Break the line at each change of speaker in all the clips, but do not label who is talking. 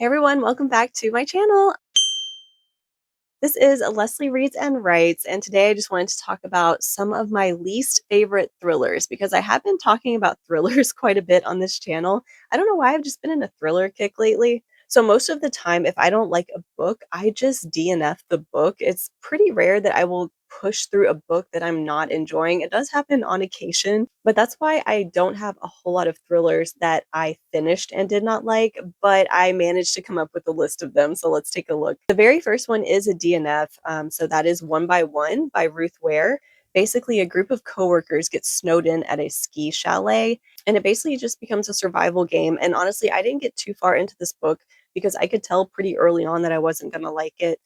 Hey everyone, welcome back to my channel. This is Leslie Reads and Writes, and today I just wanted to talk about some of my least favorite thrillers because I have been talking about thrillers quite a bit on this channel. I don't know why I've just been in a thriller kick lately. So most of the time, if I don't like a book, I just DNF the book. It's pretty rare that I will push through a book that I'm not enjoying. It does happen on occasion, but that's why I don't have a whole lot of thrillers that I finished and did not like, but I managed to come up with a list of them. So let's take a look. The very first one is a DNF. So that is One by One by Ruth Ware. Basically, a group of coworkers get snowed in at a ski chalet, and it basically just becomes a survival game. And honestly, I didn't get too far into this book because I could tell pretty early on that I wasn't going to like it.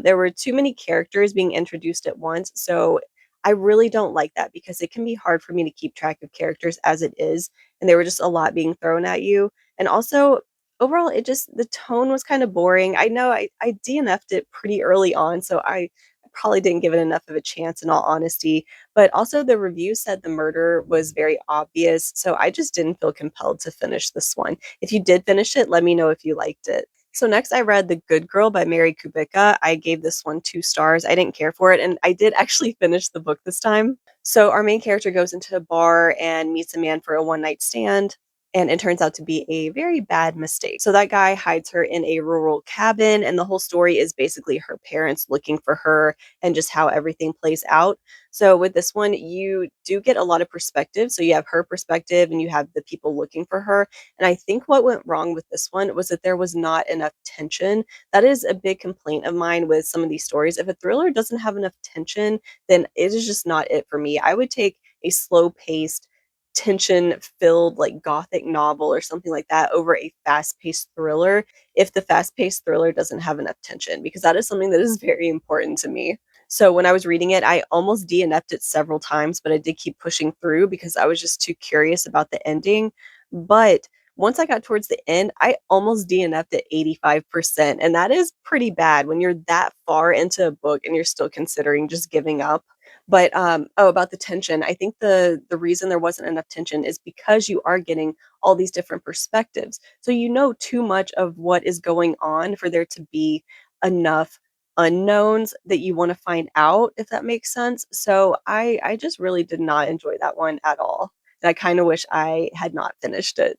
There were too many characters being introduced at once, so I really don't like that because it can be hard for me to keep track of characters as it is, and there were just a lot being thrown at you. And also, overall, the tone was kind of boring. I know I DNF'd it pretty early on, so I probably didn't give it enough of a chance in all honesty. But also, the review said the murder was very obvious, so I just didn't feel compelled to finish this one. If you did finish it, let me know if you liked it. So next I read The Good Girl by Mary Kubica. I gave this one 2 stars. I didn't care for it, and I did actually finish the book this time. So our main character goes into a bar and meets a man for a one-night stand, and it turns out to be a very bad mistake. So that guy hides her in a rural cabin, and the whole story is basically her parents looking for her and just how everything plays out. So with this one, you do get a lot of perspective. So you have her perspective and you have the people looking for her. And I think what went wrong with this one was that there was not enough tension. That is a big complaint of mine with some of these stories. If a thriller doesn't have enough tension, then it is just not it for me. I would take a slow paced, tension filled, like gothic novel or something like that over a fast paced thriller if the fast paced thriller doesn't have enough tension, because that is something that is very important to me. So when I was reading it, I almost DNF'd it several times, but I did keep pushing through because I was just too curious about the ending. But once I got towards the end, I almost DNF'd at 85%. And that is pretty bad when you're that far into a book and you're still considering just giving up. But oh, about the tension, I think the reason there wasn't enough tension is because you are getting all these different perspectives. So you know too much of what is going on for there to be enough unknowns that you want to find out, if that makes sense. So I just really did not enjoy that one at all. And I kind of wish I had not finished it.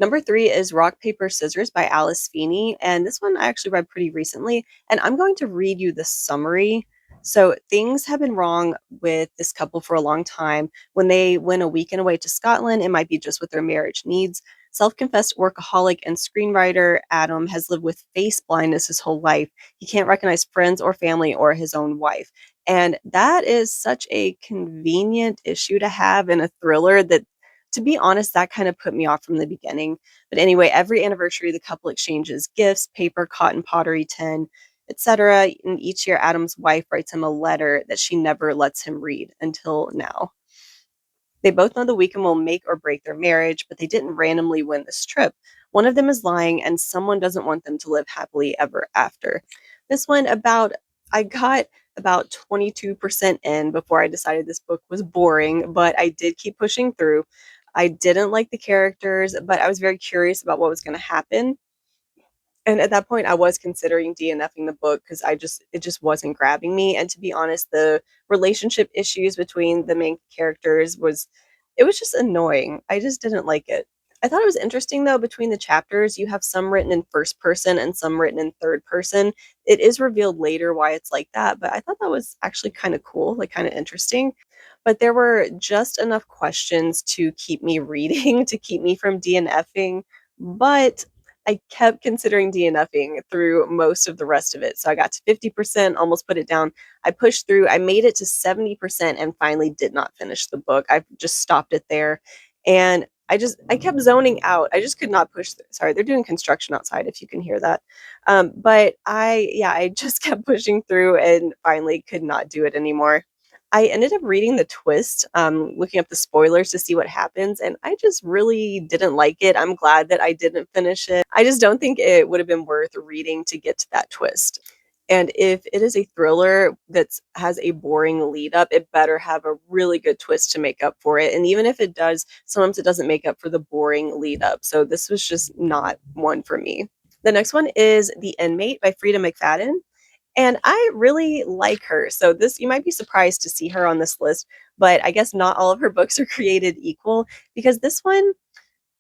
Number 3 is Rock, Paper, Scissors by Alice Feeney, and this one I actually read pretty recently, and I'm going to read you the summary. So things have been wrong with this couple for a long time. When they went a weekend away to Scotland, it might be just what their marriage needs. Self-confessed workaholic and screenwriter Adam has lived with face blindness his whole life. He can't recognize friends or family or his own wife. And that is such a convenient issue to have in a thriller that, to be honest, that kind of put me off from the beginning. But anyway, every anniversary, the couple exchanges gifts, paper, cotton, pottery, tin, etc. And each year, Adam's wife writes him a letter that she never lets him read until now. They both know the weekend will make or break their marriage, but they didn't randomly win this trip. One of them is lying, and someone doesn't want them to live happily ever after. This one, I got about 22% in before I decided this book was boring, but I did keep pushing through. I didn't like the characters, but I was very curious about what was going to happen. And at that point, I was considering DNFing the book because it just wasn't grabbing me. And to be honest, the relationship issues between the main characters it was just annoying. I just didn't like it. I thought it was interesting though, between the chapters, you have some written in first person and some written in third person. It is revealed later why it's like that, but I thought that was actually kind of cool, like kind of interesting. But there were just enough questions to keep me reading, to keep me from DNFing. But I kept considering DNFing through most of the rest of it. So I got to 50%, almost put it down. I pushed through, I made it to 70% and finally did not finish the book. I just stopped it there. And I kept zoning out. I just could not push through. Sorry, they're doing construction outside if you can hear that. But I just kept pushing through and finally could not do it anymore. I ended up reading the twist, looking up the spoilers to see what happens, and I just really didn't like it. I'm glad that I didn't finish it. I just don't think it would have been worth reading to get to that twist. And if it is a thriller that has a boring lead up, it better have a really good twist to make up for it. And even if it does, sometimes it doesn't make up for the boring lead up. So this was just not one for me. The next one is The Inmate by Frida McFadden. And I really like her. So this you might be surprised to see her on this list, but I guess not all of her books are created equal because this one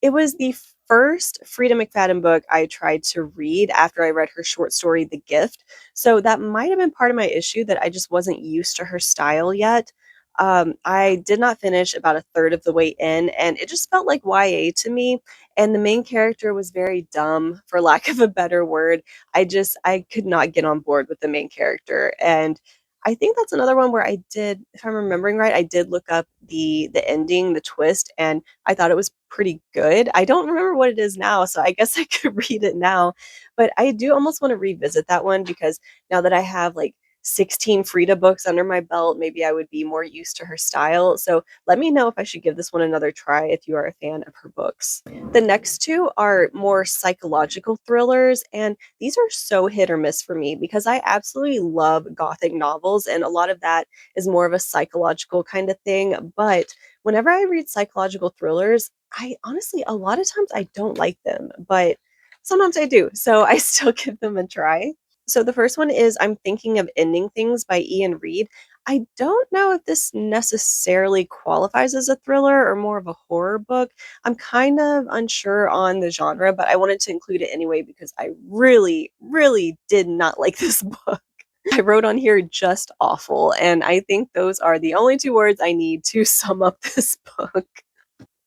it was the first Frida McFadden book I tried to read after I read her short story, The Gift. So that might have been part of my issue that I just wasn't used to her style yet. I did not finish about a third of the way in, and it just felt like YA to me. And the main character was very dumb, for lack of a better word. I could not get on board with the main character, and I think that's another one where I did, if I'm remembering right, I did look up the ending, the twist, and I thought it was pretty good. I don't remember what it is now, so I guess I could read it now, but I do almost wanna revisit that one because now that I have, like, 16 Frida books under my belt, maybe I would be more used to her style, so let me know if I should give this one another try if you are a fan of her books. The next 2 are more psychological thrillers, and these are so hit or miss for me because I absolutely love gothic novels, and a lot of that is more of a psychological kind of thing, but whenever I read psychological thrillers, I honestly a lot of times I don't like them, but sometimes I do, so I still give them a try. So the first one is I'm Thinking of Ending Things by Ian Reid. I don't know if this necessarily qualifies as a thriller or more of a horror book. I'm kind of unsure on the genre, but I wanted to include it anyway because I really, really did not like this book. I wrote on here just awful, and I think those are the only 2 words I need to sum up this book.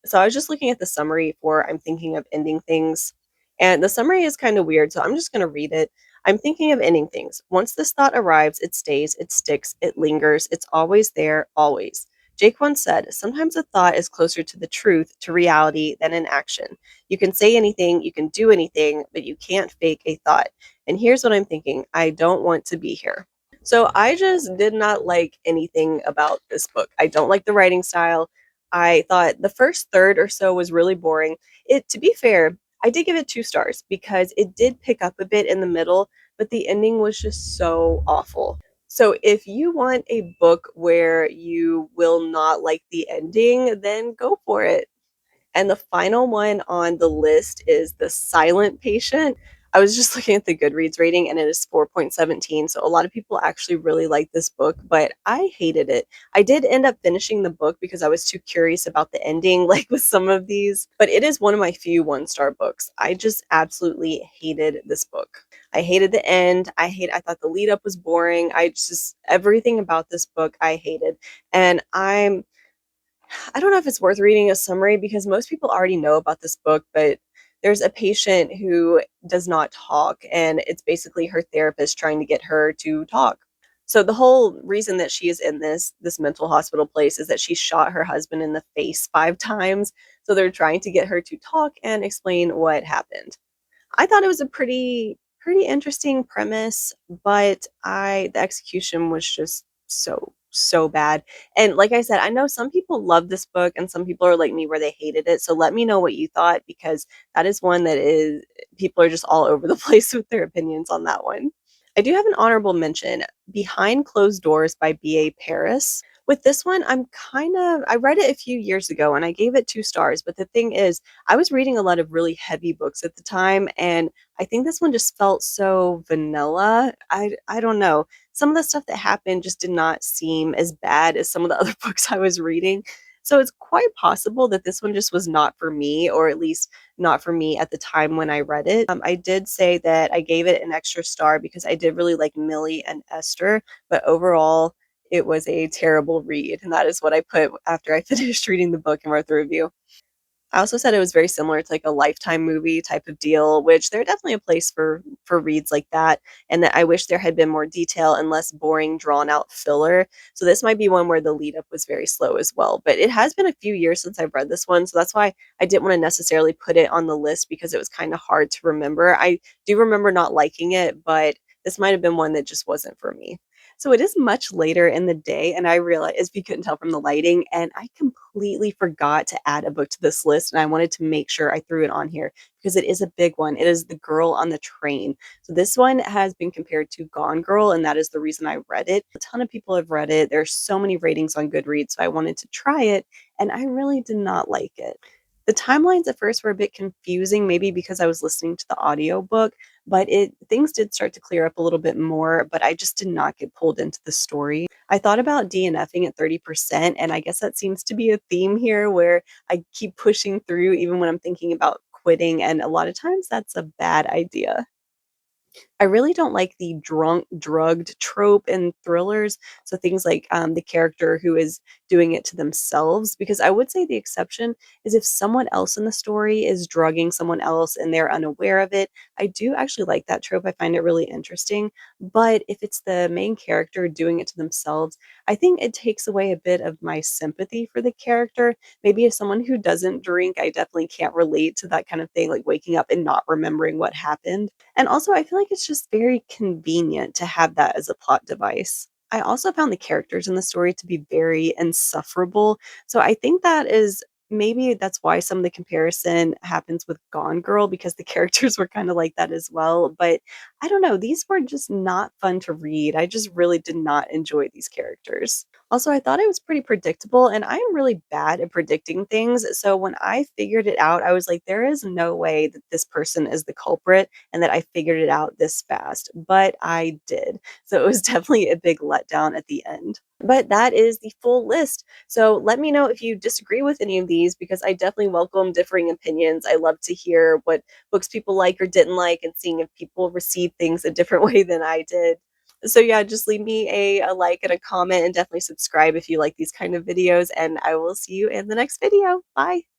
So I was just looking at the summary for I'm Thinking of Ending Things, and the summary is kind of weird, so I'm just going to read it. I'm thinking of ending things. Once this thought arrives, it stays, it sticks, it lingers, it's always there, always. Jake once said, sometimes a thought is closer to the truth, to reality, than an action. You can say anything, you can do anything, but you can't fake a thought. And here's what I'm thinking I don't want to be here. So I just did not like anything about this book. I don't like the writing style. I thought the first third or so was really boring. It to be fair, I did give it 2 stars because it did pick up a bit in the middle, but the ending was just so awful. So if you want a book where you will not like the ending, then go for it. And the final one on the list is The Silent Patient. I was just looking at the Goodreads rating and it is 4.17. So a lot of people actually really like this book, but I hated it. I did end up finishing the book because I was too curious about the ending, like with some of these, but it is one of my few one-star books. I just absolutely hated this book. I hated the end. I thought the lead up was boring. I just everything about this book I hated. And I don't know if it's worth reading a summary because most people already know about this book, but there's a patient who does not talk, and it's basically her therapist trying to get her to talk. So the whole reason that she is in this mental hospital place is that she shot her husband in the face 5 times. So they're trying to get her to talk and explain what happened. I thought it was a pretty interesting premise, but I the execution was just so bad. And like I said, I know some people love this book and some people are like me where they hated it. So let me know what you thought because that is one that is people are just all over the place with their opinions on that one. I do have an honorable mention, Behind Closed Doors by B.A. Paris. With this one, I read it a few years ago and I gave it 2 stars, but the thing is, I was reading a lot of really heavy books at the time, and I think this one just felt so vanilla. I don't know. Some of the stuff that happened just did not seem as bad as some of the other books I was reading. So it's quite possible that this one just was not for me, or at least not for me at the time when I read it. I did say that I gave it an extra star because I did really like Millie and Esther, but overall, it was a terrible read, and that is what I put after I finished reading the book and wrote the review. I also said it was very similar to like a Lifetime movie type of deal, which there definitely a place for reads like that, and that I wish there had been more detail and less boring, drawn out filler. So this might be one where the lead up was very slow as well. But it has been a few years since I've read this one, so that's why I didn't want to necessarily put it on the list because it was kind of hard to remember. I do remember not liking it, but this might have been one that just wasn't for me. So it is much later in the day, and I realized, if you couldn't tell from the lighting, and I completely forgot to add a book to this list, and I wanted to make sure I threw it on here because it is a big one. It is The Girl on the Train. So this one has been compared to Gone Girl, and that is the reason I read it. A ton of people have read it. There's so many ratings on Goodreads, so I wanted to try it, and I really did not like it. The timelines at first were a bit confusing, maybe because I was listening to the audiobook, but it things did start to clear up a little bit more, but I just did not get pulled into the story. I thought about DNFing at 30%, and I guess that seems to be a theme here where I keep pushing through even when I'm thinking about quitting, and a lot of times that's a bad idea. I really don't like the drunk, drugged trope in thrillers. So things like the character who is doing it to themselves, because I would say the exception is if someone else in the story is drugging someone else and they're unaware of it. I do actually like that trope. I find it really interesting. But if it's the main character doing it to themselves, I think it takes away a bit of my sympathy for the character. Maybe as someone who doesn't drink, I definitely can't relate to that kind of thing, like waking up and not remembering what happened. And also, I feel like it's just very convenient to have that as a plot device. I also found the characters in the story to be very insufferable. So I think that is maybe that's why some of the comparison happens with Gone Girl because the characters were kind of like that as well. But I don't know, these were just not fun to read. I just really did not enjoy these characters. Also, I thought it was pretty predictable, and I am really bad at predicting things. So when I figured it out, I was like, there is no way that this person is the culprit and that I figured it out this fast, but I did. So it was definitely a big letdown at the end. But that is the full list. So let me know if you disagree with any of these because I definitely welcome differing opinions. I love to hear what books people like or didn't like and seeing if people receive things a different way than I did. So yeah, just leave me a like and a comment and definitely subscribe if you like these kind of videos. And I will see you in the next video. Bye.